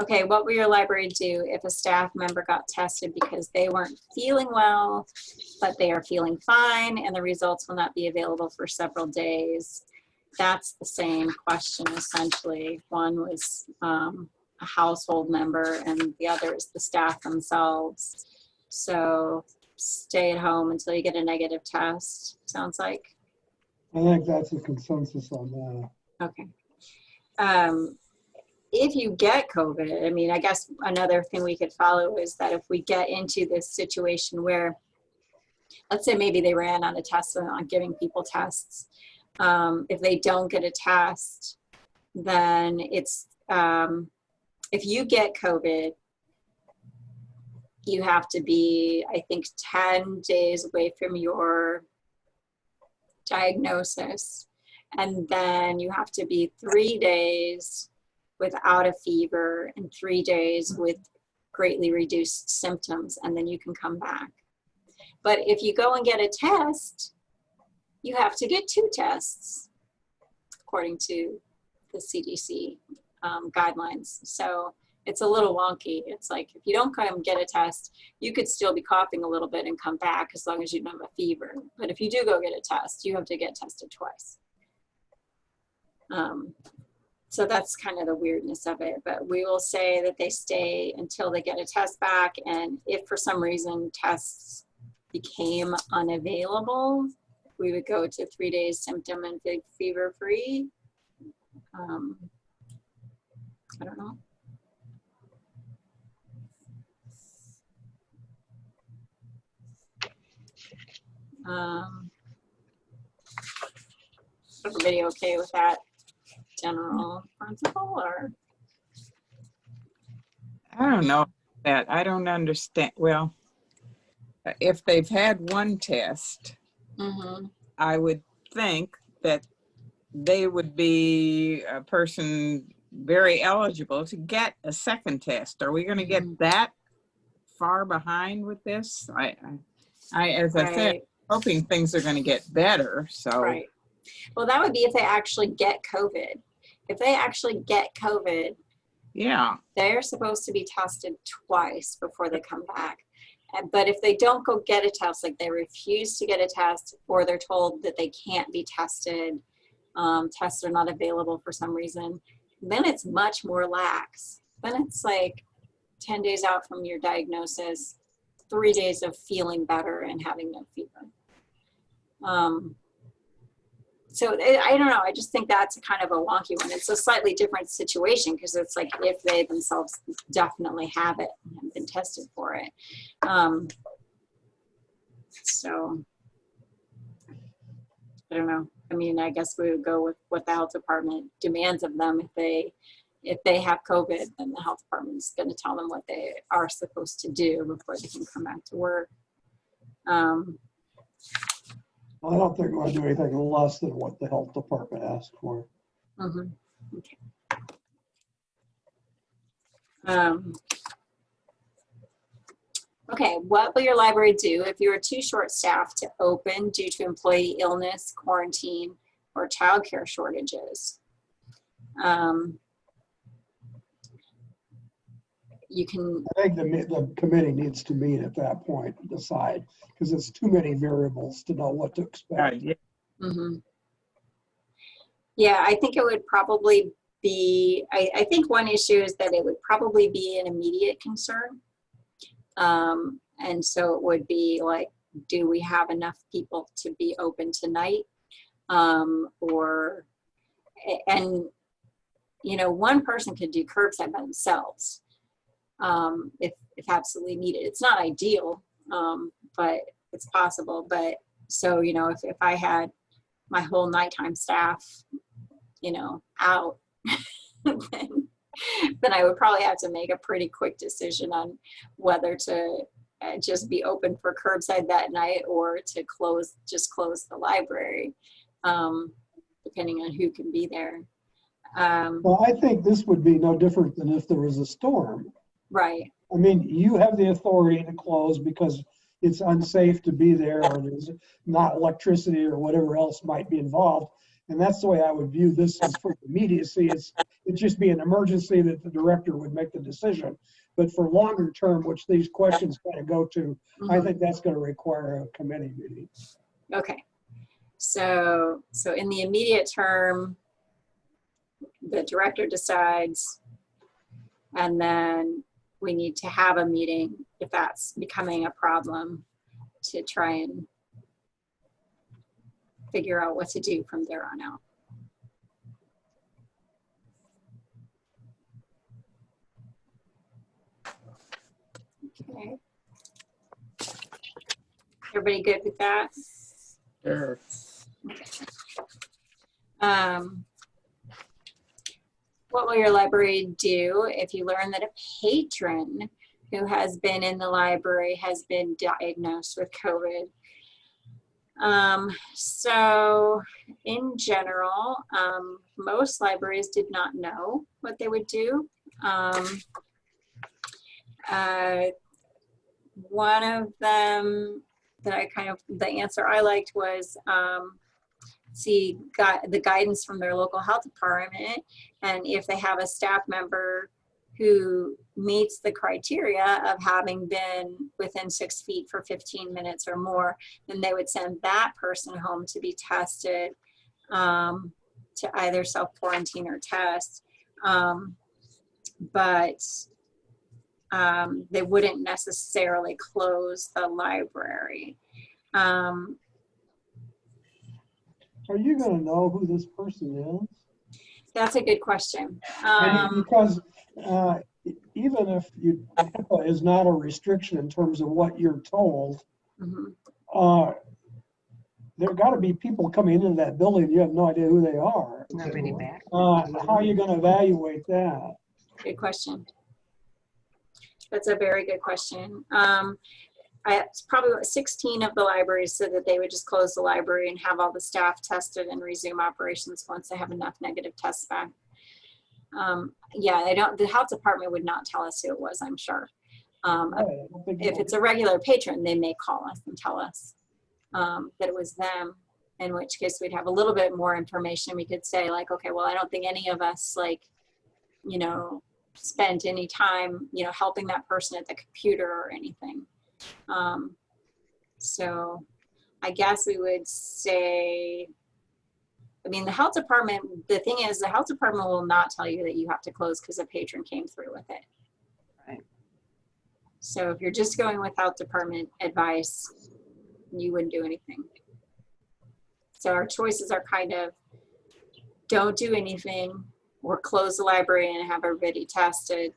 Okay, what will your library do if a staff member got tested because they weren't feeling well, but they are feeling fine, and the results will not be available for several days? That's the same question, essentially. One was a household member, and the other is the staff themselves. So stay at home until you get a negative test, sounds like. I think that's a consensus on that. Okay. If you get COVID, I mean, I guess another thing we could follow is that if we get into this situation where, let's say maybe they ran on a test and on giving people tests, if they don't get a test, then it's, if you get COVID, you have to be, I think, 10 days away from your diagnosis. And then you have to be 3 days without a fever and 3 days with greatly reduced symptoms, and then you can come back. But if you go and get a test, you have to get 2 tests, according to the CDC guidelines. So it's a little wonky. It's like, if you don't come get a test, you could still be coughing a little bit and come back as long as you don't have a fever. But if you do go get a test, you have to get tested twice. So that's kind of the weirdness of it, but we will say that they stay until they get a test back. And if for some reason tests became unavailable, we would go to 3 days symptom and fever free. I don't know. Everybody okay with that general principle, or? I don't know that. I don't understand. Well, if they've had one test, I would think that they would be a person very eligible to get a second test. Are we going to get that far behind with this? I as I said, hoping things are going to get better. So. Right. Well, that would be if they actually get COVID. if they actually get COVID, Yeah. they're supposed to be tested twice before they come back. But if they don't go get a test, like they refuse to get a test, or they're told that they can't be tested, tests are not available for some reason, then it's much more lax. Then it's like 10 days out from your diagnosis, 3 days of feeling better and having no fever. So I don't know. I just think that's a kind of a wonky one. It's a slightly different situation because it's like if they themselves definitely have it and have been tested for it. So I don't know. I mean, I guess we would go with what the health department demands of them. If they have COVID, then the health department is going to tell them what they are supposed to do before they can come back to work. I don't think we're going to do anything less than what the health department asked for. Okay. Okay, what will your library do if you are too short-staffed to open due to employee illness, quarantine, or childcare shortages? You can, I think the committee needs to meet at that point and decide, because it's too many variables to know what to expect. Yeah. Yeah, I think it would probably be, I think one issue is that it would probably be an immediate concern. And so it would be like, do we have enough people to be open tonight? And you know, one person could do curbside by themselves. If absolutely needed. It's not ideal, but it's possible. But so, you know, if I had my whole nighttime staff, you know, out, then I would probably have to make a pretty quick decision on whether to just be open for curbside that night or to just close the library, depending on who can be there. Well, I think this would be no different than if there was a storm. Right. I mean, you have the authority to close because it's unsafe to be there, or there's not electricity or whatever else might be involved. And that's the way I would view this as for immediacy. It'd just be an emergency that the director would make the decision. But for longer term, which these questions kind of go to, I think that's going to require a committee meeting. Okay. So in the immediate term, the director decides, and then we need to have a meeting if that's becoming a problem to try and figure out what to do from there on out. Okay. Everybody good with that? Sure. What will your library do if you learn that a patron who has been in the library has been diagnosed with COVID? So in general, most libraries did not know what they would do. One of them that the answer I liked was, the guidance from their local health department, and if they have a staff member who meets the criteria of having been within 6 feet for 15 minutes or more, then they would send that person home to be tested, to either self-quarantine or test. But they wouldn't necessarily close the library. Are you going to know who this person is? That's a good question. Because even if HIPAA is not a restriction in terms of what you're told, there got to be people coming into that building. You have no idea who they are. Nobody back. How are you going to evaluate that? Good question. That's a very good question. It's probably 16 of the libraries said that they would just close the library and have all the staff tested and resume operations once they have enough negative tests back. Yeah, the health department would not tell us who it was, I'm sure. If it's a regular patron, they may call us and tell us that it was them. in which case we'd have a little bit more information. We could say like, okay, well, I don't think any of us like, you know, spent any time, you know, helping that person at the computer or anything. So I guess we would say, I mean, the health department, the thing is, the health department will not tell you that you have to close because a patron came through with it. Right. So if you're just going with health department advice, you wouldn't do anything. So our choices are kind of don't do anything or close the library and have everybody tested.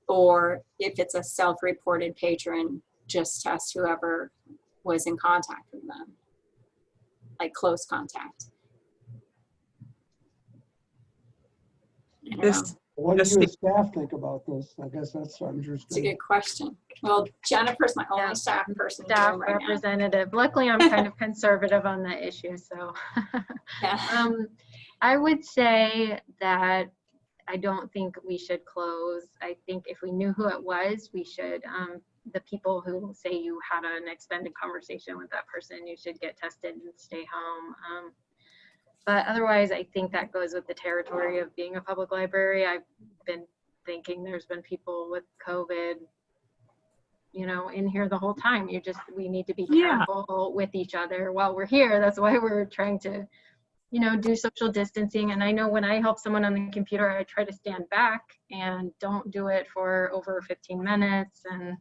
Or if it's a self-reported patron, just test whoever was in contact with them, like close contact. I don't know. This, What do Just you the- as staff think about this? I guess that's It's a interesting. good question. Well, Jennifer's my only Yeah. staff person in the Staff room right now. representative. Luckily, I'm kind of conservative on that issue, so. Yeah. I would say that I don't think we should close. I think if we knew who it was, we should, the people who say you had an extended conversation with that person, you should get tested and stay home. But otherwise, I think that goes with the territory of being a public library. I've been thinking there's been people with COVID, you know, in here the whole time. We need to be Yeah. careful with each other while we're here. That's why we're trying to, you know, do social distancing. And I know when I help someone on the computer, I try to stand back and don't do it for over 15 minutes. And,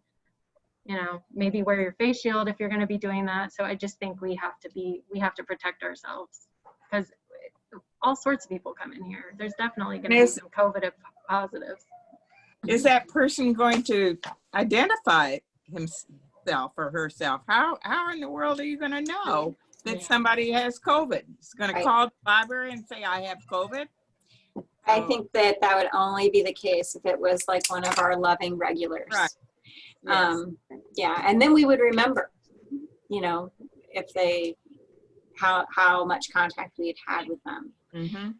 you know, maybe wear your face shield if you're going to be doing that. So I just think we have to protect ourselves, because all sorts of people come in here. There's definitely going to be Yes. some COVID positives. is that person going to identify himself or herself? How in the world are you going to know that Yeah. somebody has COVID? It's going Right. to call the library and say, I have COVID? I think that that would only be the case if it was like one of our loving regulars. Right. Yes. Yeah, and then we would remember, you know, if they, how much contact we had with them. Mhm.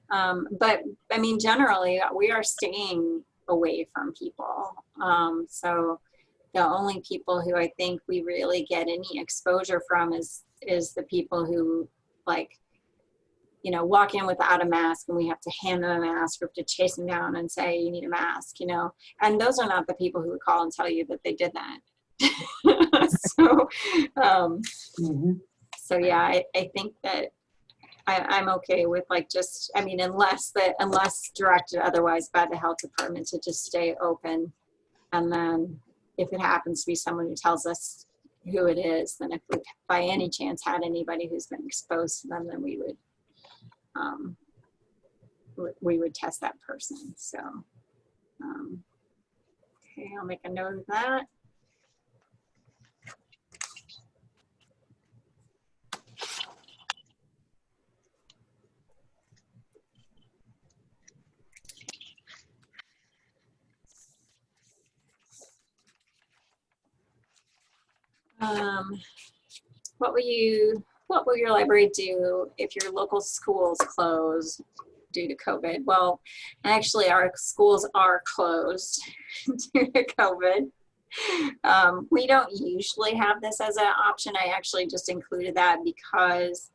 But I mean, generally, we are staying away from people. So the only people who I think we really get any exposure from is the people who, like, you know, walk in without a mask and we have to hand them a mask, or have to chase them down and say, you need a mask, you know. And those are not the people who would call and tell you that they did that. So, Mhm. so yeah, I think that I'm okay with, like, just, I mean, unless directed otherwise by the health department, to just stay open. And then if it happens to be someone who tells us who it is, then if we by any chance had anybody who's been exposed to them, then we would test that person. So, okay, I'll make a note of that. What will your library do if your local schools close due to COVID? Well, actually our schools are closed due to COVID. We don't usually have this as an option. I actually just included that because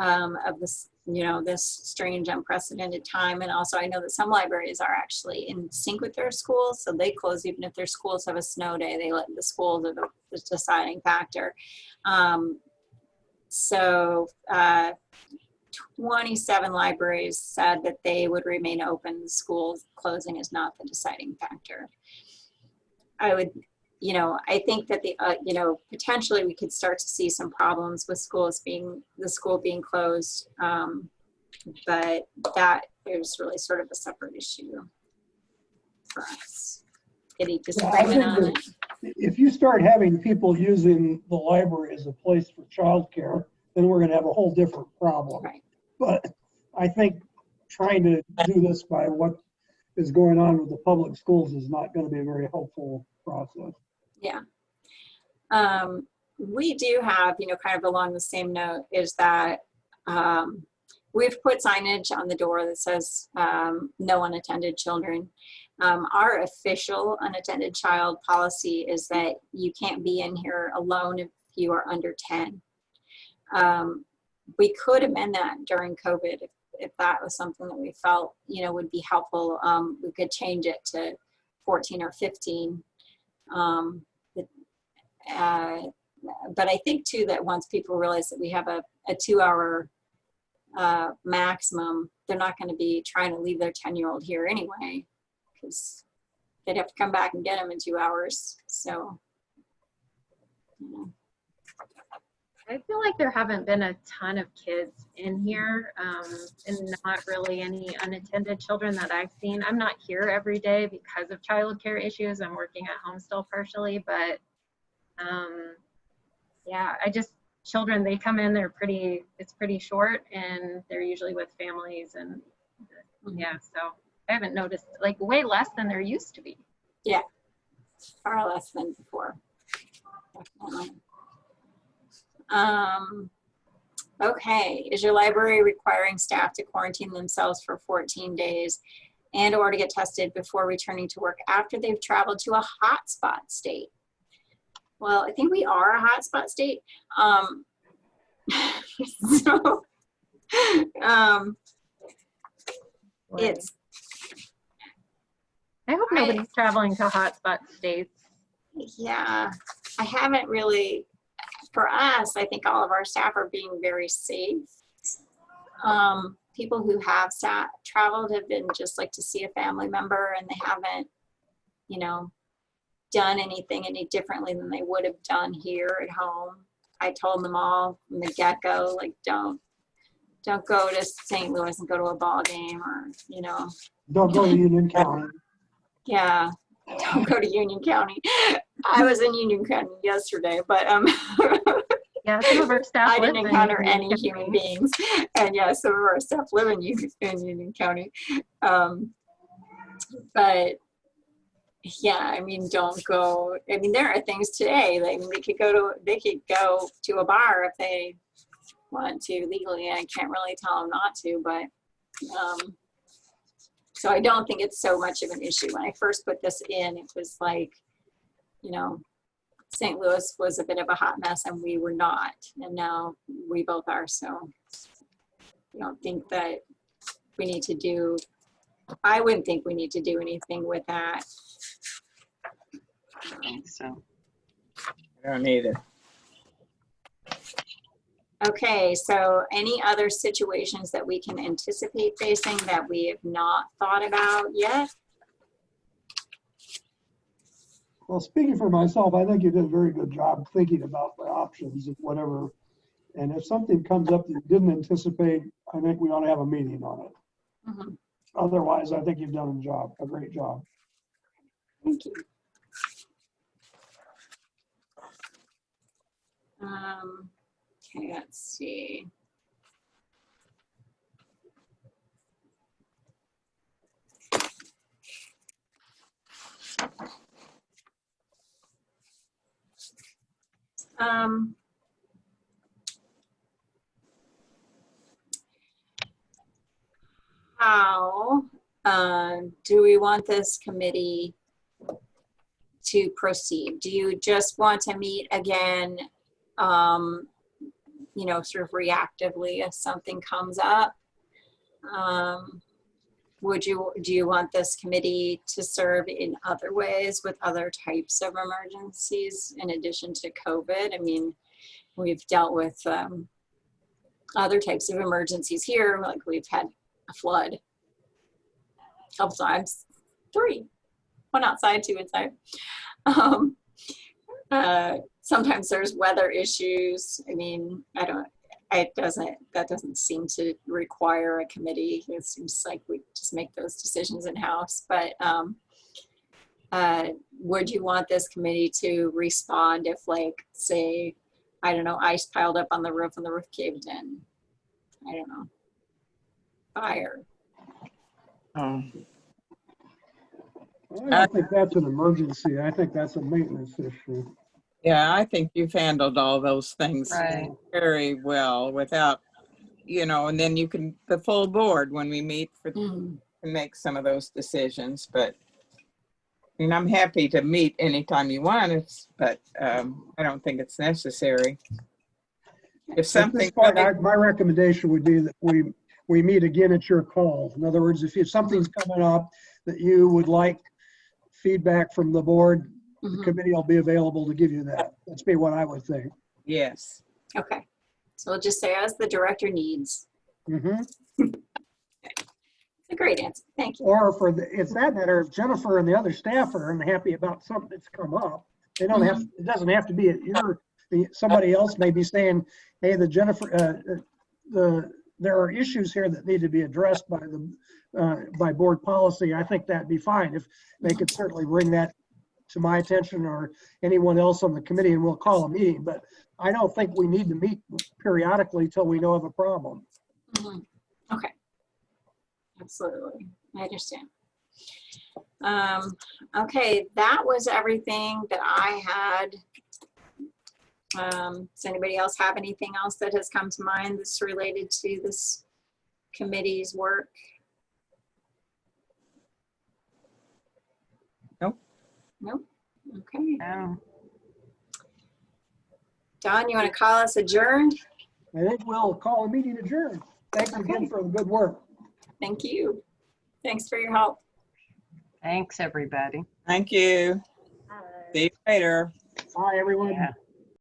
of this, you know, this strange, unprecedented time. And also I know that some libraries are actually in sync with their schools, so they close even if their schools have a snow day. They let the schools are the deciding factor. So 27 libraries said that they would remain open. The schools closing is not the deciding factor. I would, you know, I think that you know, potentially we could start to see some problems with the school being closed, but that is really sort of a separate issue for us. Any disagreement on it? If you start having people using the library as a place for childcare, then we're going to have a whole different problem. Right. But I think trying to do this by what is going on with the public schools is not going to be a very helpful process. Yeah. We do have, you know, kind of along the same note, is that we've put signage on the door that says no unattended children. Our official unattended child policy is that you can't be in here alone if you are under 10. we could amend that during COVID if that was something that we felt, would be helpful. We could change it to 14 or 15. But I think too that once people realize that we have a 2-hour maximum, they're not going to be trying to leave their 10-year-old here anyway, because they'd have to come back and get them in 2 hours. So, I feel like there haven't been a ton of kids in here, and not really any unattended children that I've seen. I'm not here every day because of childcare issues. I'm working at home still partially, but yeah, children, they come in, it's pretty short, and they're usually with families, and yeah, so I haven't noticed, like, way less than there used to be. yeah, far less than before. Definitely. Okay, is your library requiring staff to quarantine themselves for 14 days and or to get tested before returning to work after they've traveled to a hotspot state? Well, I think we are a hotspot state. So, it's, I hope nobody's traveling to hotspot states. yeah, I haven't really, for us, I think all of our staff are being very safe. People who have traveled have been just like to see a family member, and they haven't, done anything any differently than they would have done here at home. I told them all from the get-go, like, don't go to St. Louis and go to a ball game, or, Don't go to Union County. yeah, don't go to Union County. I was in Union County yesterday, but Yeah, some of our staff I live didn't in encounter Union any County. human beings, and yeah, some of our staff live in Union County. But yeah, I mean, don't go. I mean, there are things today. They could go to a bar if they want to legally. I can't really tell them not to, but so I don't think it's so much of an issue. When I first put this in, it was like, St. Louis was a bit of a hot mess, and we were not, and now we both are. So I don't think that we need to do. I wouldn't think we need to do anything with that. So, I don't either. Okay, so any other situations that we can anticipate facing that we have not thought about yet? Well, speaking for myself, I think you did a very good job thinking about the options of whatever. And if something comes up that you didn't anticipate, I think we ought to have a meeting on it. Mm-hmm. Otherwise, I think you've done a great job. Thank you. Okay, let's see. How do we want this committee to proceed? Do you just want to meet again, sort of reactively if something comes up? Do you want this committee to serve in other ways with other types of emergencies in addition to COVID? I mean, we've dealt with other types of emergencies here, like we've had a flood a couple times, 3, 1 outside, 2 inside. Sometimes there's weather issues. I mean, that doesn't seem to require a committee. It seems like we just make those decisions in-house. But would you want this committee to respond if, like, say, I don't know, ice piled up on the roof and the roof caved in? I don't know. Fire. I don't think that's an emergency. I think that's a maintenance issue. Yeah, I think you've handled all those things right. very well without, and then the full board when we meet to make some of those decisions. But I mean, I'm happy to meet anytime you want, but I don't think it's necessary. If At something, this point, my recommendation would be that we meet again at your call. In other words, if something's coming up that you would like feedback from the board, the Mhm. committee will be available to give you that. That's be what I would think. yes. Okay, so we'll just say as the director needs. Mhm. It's a great answer. Thank you. Or it's that matter, if Jennifer and the other staff are unhappy about something that's come up, they don't have, it doesn't have to be at somebody else may be saying, hey, there are issues here that need to be addressed by board policy. I think that'd be fine. If they could certainly bring that to my attention or anyone else on the committee, and we'll call a meeting. But I don't think we need to meet periodically till we know of a problem. Mhm. Okay. Absolutely. I understand. Okay, that was everything that I had. Does anybody else have anything else that has come to mind that's related to this committee's work? Nope. Nope. Okay. Oh, Don, you want to call us adjourned? I think we'll call a meeting adjourned. Thanks again Okay. for the good work. Thank you. Thanks for your help. thanks, everybody. Thank you. See you later. Bye, everyone. Yeah.